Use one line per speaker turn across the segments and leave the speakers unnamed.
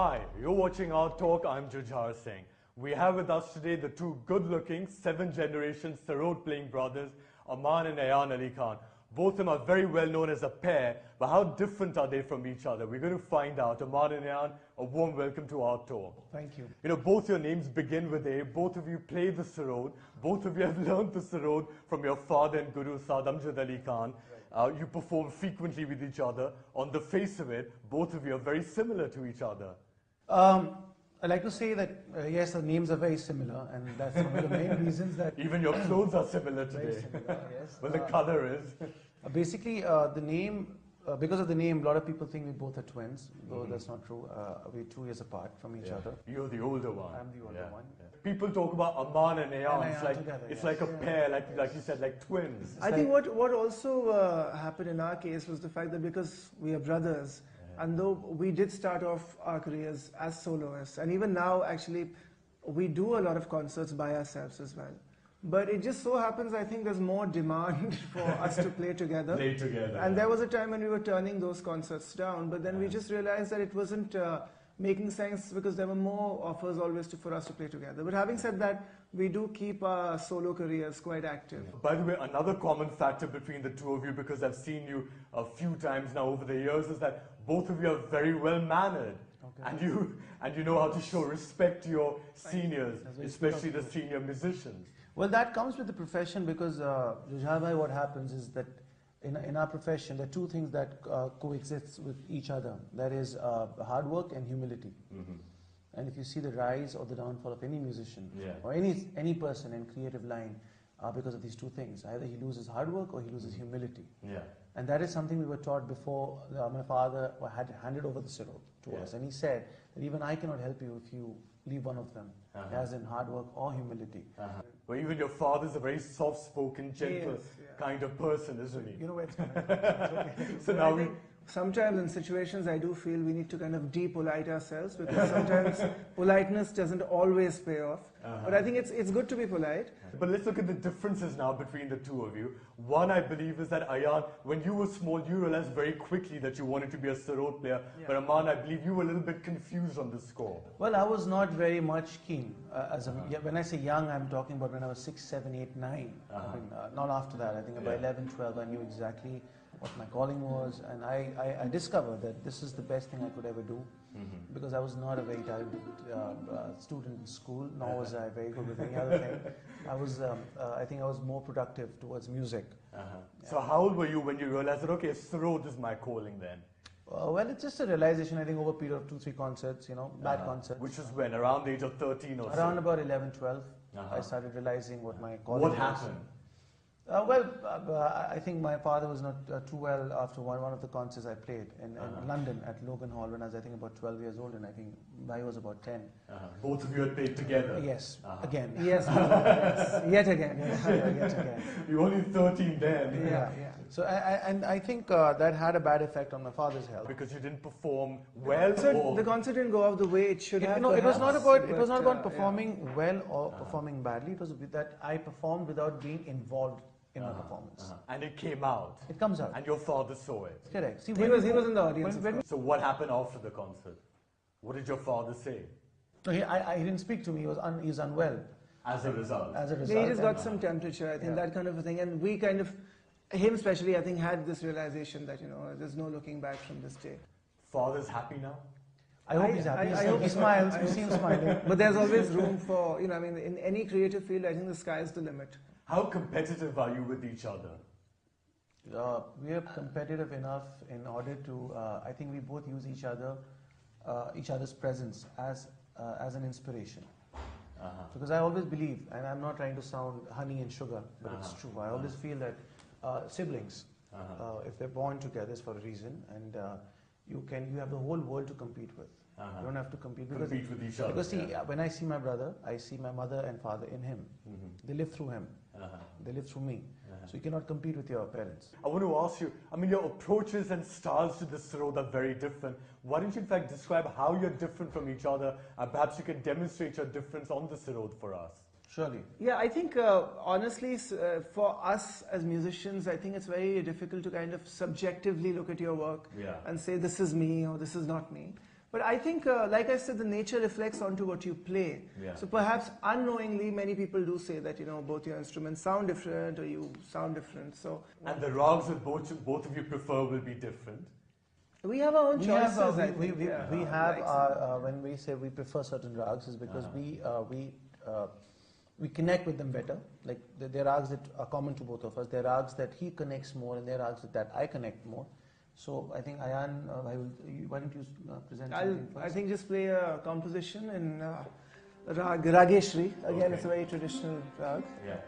Hi, you're watching Our Talk. I'm Jujhar Singh. We have with us today the two good-looking, seventh-generation sarod-playing brothers, Amaan and Ayaan Ali Khan. Both of them are very well known as a pair, but how different are they from each other? We're going to find out. Amaan and Ayaan, a warm welcome to Our Talk.
Thank you.
You know, both your names begin with A. Both of you play the sarod. Both of you have learned the sarod from your father and guru, Saad Amjad Ali Khan. You perform frequently with each other. On the face of it, both of you are very similar to each other.
I like to say that, yes, the names are very similar, and that's one of the main reasons that...
Even your clothes are similar today.
Very similar, yes.
Well, the color is.
Basically, the name, because of the name, a lot of people think we both are twins, though that's not true. We're 2 years apart from each other.
You're the older one.
I'm the older one.
Yeah. People talk about Amaan and Ayaan. It's like,
together,
it's like a pair, like you said, like twins.
I think what also happened in our case was the fact that because we are brothers, and though we did start off our careers as soloists, and even now actually we do a lot of concerts by ourselves as well. But it just so happens, I think there's more demand for us to play together.
Play together.
And there was a time when we were turning those concerts down, but then we just realized that it wasn't making sense because there were more offers always for us to play together. But having said that, we do keep our solo careers quite active.
By the way, another common factor between the two of you, because I've seen you a few times now over the years, is that both of you are very well mannered. Okay. And you know how to show respect to your seniors, especially the senior musicians.
Well, that comes with the profession because, Jujhar bhai, what happens is that in our profession, there are two things that coexist with each other. That is hard work and humility. And if you see the rise or the downfall of any musician or any person in creative line, because of these two things, either he loses hard work or he loses humility. And that is something we were taught before. My father had handed over the sarod to us, and he said that even I cannot help you if you leave one of them, as in hard work or humility.
Well, even your father's a very soft-spoken, gentle kind of person, isn't he?
You know where it's coming from.
So now
sometimes in situations I do feel we need to kind of de-polite ourselves because sometimes politeness doesn't always pay off. But I think it's good to be polite.
But let's look at the differences now between the two of you. One, I believe, is that Ayaan, when you were small, you realized very quickly that you wanted to be a sarod player. But Amaan, I believe you were a little bit confused on the score.
Well, I was not very much keen. When I say young, I'm talking about when I was 6, 7, 8, 9. I mean, not after that. I think about 11, 12, I knew exactly what my calling was, and I discovered that this is the best thing I could ever do, because I was not a very talented student in school, nor was I very good with any other thing. I think I was more productive towards music.
So how old were you when you realized that, okay, sarod is my calling then?
Well, it's just a realization, I think, over a period of 2, 3 concerts, bad concerts.
Which was when? Around the age of 13 or so?
Around about 11, 12, I started realizing what my calling
was.
What
happened?
I think my father was not too well after one of the concerts I played in London at Logan Hall when I was, I think, about 12 years old, and I think I was about 10.
Both of you had played together?
Yes, again.
Yes, yet again.
Yet again.
You were only 13 then.
Yeah.
So, I think that had a bad effect on my father's health.
Because you didn't perform well?
The concert didn't go off the way it should have.
It was not about performing well or performing badly. It was that I performed without being involved in my performance.
And it came out.
It comes out.
And your father saw it.
Correct. See,
he was in the audience.
So what happened after the concert? What did your father say?
No, he didn't speak to me. He was unwell.
As a result?
As a result.
He just got some temperature, I think, that kind of a thing. And we kind of, him especially, I think, had this realization that, there's no looking back from this day.
Father's happy now?
I hope he's happy.
I hope
he smiles. We see him smiling.
But there's always room for, in any creative field, I think the sky is the limit.
How competitive are you with each other?
We are competitive enough in order to, I think we both use each other's presence as an inspiration. Because I always believe, and I'm not trying to sound honey and sugar, but it's true. I always feel that siblings, if they're born together, is for a reason, and you have the whole world to compete with. You don't have to compete
with each other.
Because see, when I see my brother, I see my mother and father in him. They live through him. They live through me. So you cannot compete with your parents.
I want to ask you, your approaches and styles to the sarod are very different. Why don't you in fact describe how you're different from each other, and perhaps you can demonstrate your difference on the sarod for us?
Surely.
Yeah, I think honestly, for us as musicians, I think it's very difficult to kind of subjectively look at your work and say this is me or this is not me. But I think, like I said, the nature reflects onto what you play.
Yeah.
So perhaps unknowingly, many people do say that, you know, both your instruments sound different or you sound different. So,
And the rags that both of you prefer will be different.
we have our own choices.
We have our, when we say we prefer certain rags, is because we connect with them better. Like there are rags that are common to both of us. There are rags that he connects more, and there are rags that I connect more. So I think Ayaan, why don't you present something first?
I think just play a composition in rag Rageshri. Again,
Okay.
it's a very traditional rag.
Yeah.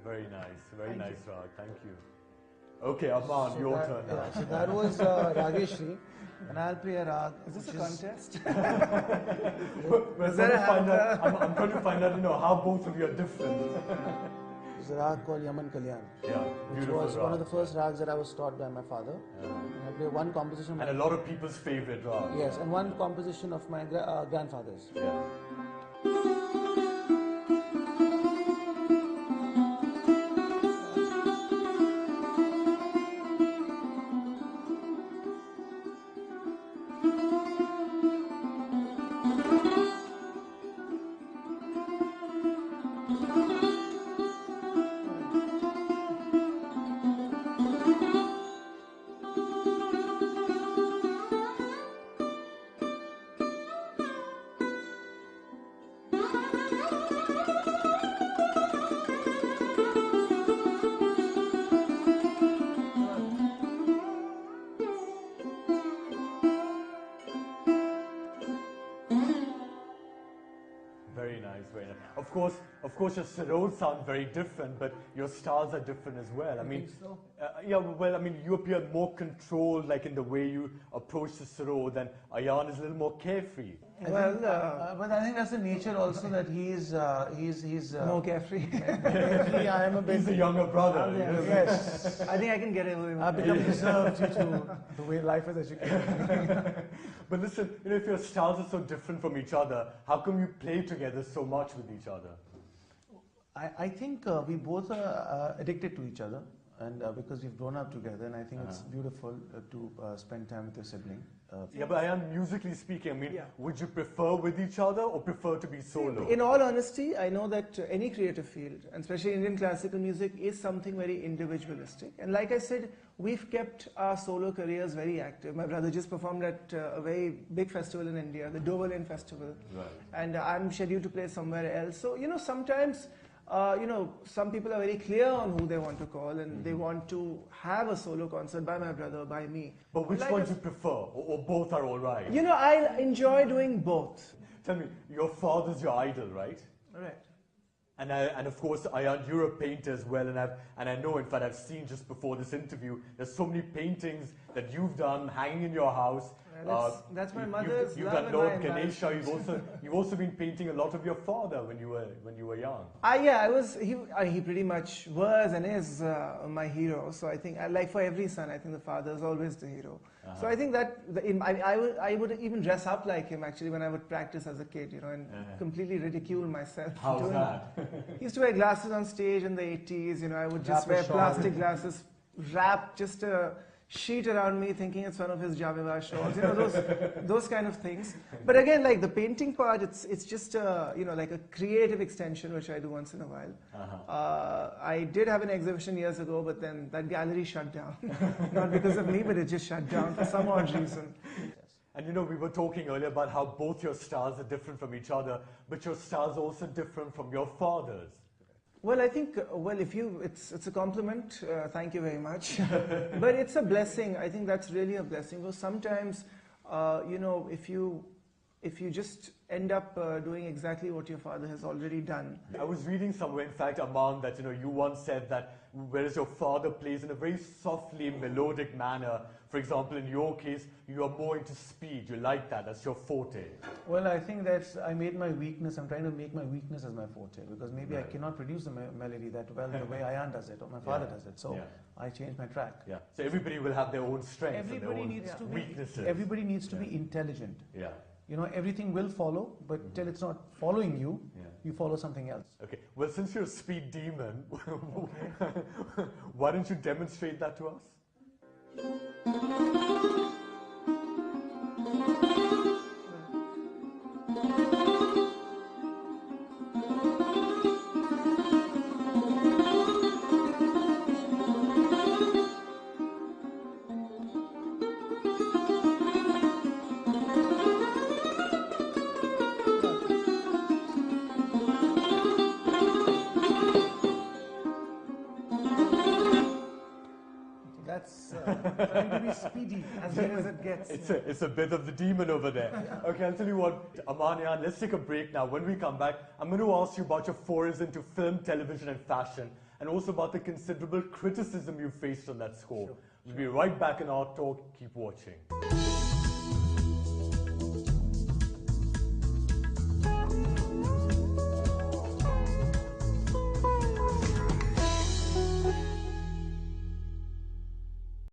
Very nice, Rag. Thank you. Okay, Amaan, your turn now.
So that was Rageshri, and I'll play a rag.
Is this a
which
contest?
I'm trying to find out, you know, how both of you are different.
It's a rag called Yaman Kalyan,
Yeah,
which
beautiful
was
rag.
one of the first rags that I was taught by my father.
Yeah.
And I play one composition.
And a lot of people's favorite rag.
Yes, and one composition of my grandfather's.
Yeah. Very nice, very nice. Of course, your sirods sound very different, but your styles are different as well. I mean,
think so?
Yeah, well, I mean, you appear more controlled, like in the way you approach the sarod, and Ayaan is a little more carefree.
But I think that's the nature also that he's
More carefrey.
carefree. I am a bit.
He's the younger brother.
Yeah.
Yes.
Yes,
I think I can get away with
I've
it.
become reserved due to the way life is educated.
But listen, you know, if your styles are so different from each other, how come you play together so much with each other?
I think we both are addicted to each other, and because we've grown up together, and I think it's beautiful to spend time with your sibling.
Yeah, but Ayaan, musically speaking, I mean,
Yeah.
would you prefer with each other or prefer to be solo?
In all honesty, I know that any creative field, and especially Indian classical music, is something very individualistic. And like I said, we've kept our solo careers very active. My brother just performed at a very big festival in India, the Doverlane Festival.
Right.
And I'm scheduled to play somewhere else. So, you know, sometimes, some people are very clear on who they want to call, and they want to have a solo concert by my brother, by me.
But which
Like
one
I-
do you prefer? Or both are all right?
You know, I enjoy doing both.
Tell me, your father's your idol, right?
Right.
And of course, Ayaan, you're a painter as well, and I know, in fact, I've seen just before this interview, there's so many paintings that you've done hanging in your house.
That's my
You-
mother's
You've
love
done
and
Lord
my
Ganesha.
embarrassment.
You've also been painting a lot of your father when you were young.
I was. He pretty much was and is my hero. So I think, like for every son, I think the father is always the hero. So I think that I would even dress up like him actually when I would practice as a kid, and completely ridicule myself.
How's
doing
that?
He used to wear glasses on stage in the 80s. I would just
Wrap a
wear
shawl.
plastic glasses, wrap just a sheet around me, thinking it's one of his Javiva shawls. Those kind of things. But again, like the painting part, it's just like a creative extension which I do once in a while. I did have an exhibition years ago, but then that gallery shut down. Not because of me, but it just shut down for some odd reason.
And you know, we were talking earlier about how both your stars are different from each other, but your stars are also different from your fathers.
Well, I think, it's a compliment, thank you very much. But it's a blessing, I think that's really a blessing. Because sometimes, you know, if you just end up doing exactly what your father has already done.
I was reading somewhere, in fact, Amaan, that you know, you once said that whereas your father plays in a very softly melodic manner, for example, in your case, you are more into speed. You like that. That's your forte.
Well, I think I made my weakness. I'm trying to make my weakness as my forte because maybe I cannot produce the melody that well the way Ayaan does it or my father does it. So I changed my track.
Yeah. So everybody will have their own strengths
Everybody
and their
needs
own
to
weaknesses.
Everybody needs to be intelligent.
Yeah.
You know, everything will follow, but till it's not following you, you follow something else.
Okay. Well, since you're a speed demon, why don't you demonstrate that to us?
That's trying to be speedy, as good as it gets.
It's a bit of the demon over there. Okay, I'll tell you what, Amaan and Ayaan, let's take a break now. When we come back, I'm going to ask you about your forays into film, television and fashion, and also about the considerable criticism you faced on that score. We'll be right back in our talk. Keep watching.